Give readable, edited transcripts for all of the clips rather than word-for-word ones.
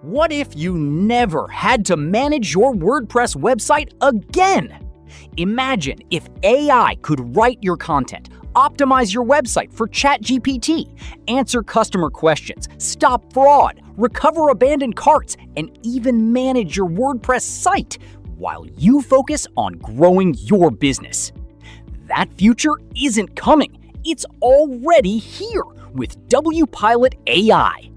What if you never had to manage your WordPress website again? Imagine if AI could write your content, optimize your website for ChatGPT, answer customer questions, stop fraud, recover abandoned carts, and even manage your WordPress site while you focus on growing your business. That future isn't coming. It's already here with WPilot AI.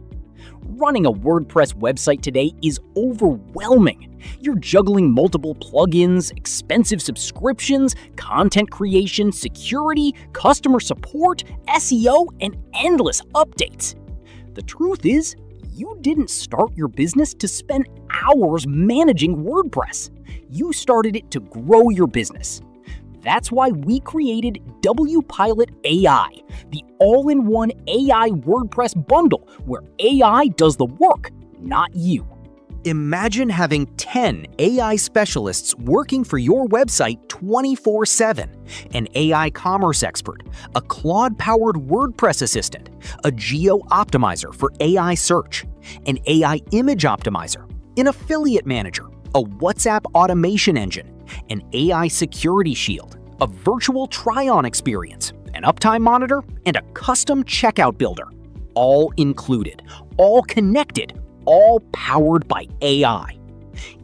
Running a WordPress website today is overwhelming. You're juggling multiple plugins, expensive subscriptions, content creation, security, customer support, SEO, and endless updates. The truth is, you didn't start your business to spend hours managing WordPress. You started it to grow your business. That's why we created WPilot AI, the all-in-one AI WordPress bundle where AI does the work, not you. Imagine having 10 AI specialists working for your website 24/7, an AI commerce expert, a Claude-powered WordPress assistant, a geo-optimizer for AI search, an AI image optimizer, an affiliate manager, a WhatsApp automation engine, an AI security shield, a virtual try-on experience, an uptime monitor, and a custom checkout builder. All included, all connected, all powered by AI.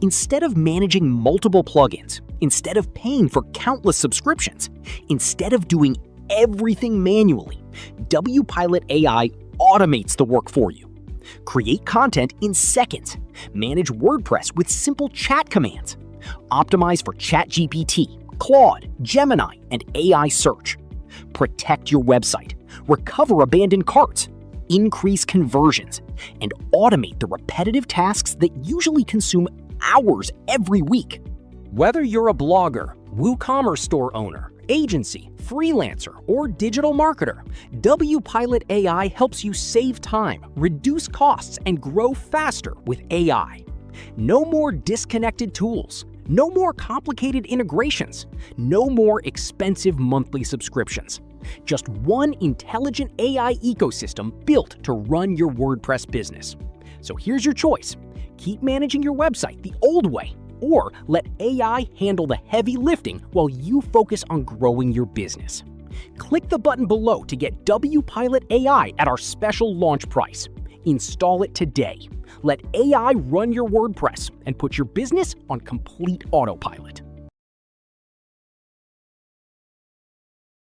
Instead of managing multiple plugins, instead of paying for countless subscriptions, instead of doing everything manually, WPilot AI automates the work for you. Create content in seconds. Manage WordPress with simple chat commands. Optimize for ChatGPT, Claude, Gemini, and AI search. Protect your website. Recover abandoned carts. Increase conversions. And automate the repetitive tasks that usually consume hours every week. Whether you're a blogger, WooCommerce store owner, agency, freelancer, or digital marketer, WPilot AI helps you save time, reduce costs, and grow faster with AI. No more disconnected tools. No more complicated integrations. No more expensive monthly subscriptions. Just one intelligent AI ecosystem built to run your WordPress business. So here's your choice. Keep managing your website the old way, or let AI handle the heavy lifting while you focus on growing your business. Click the button below to get WPilot AI at our special launch price. Install it today. Let AI run your WordPress and put your business on complete autopilot.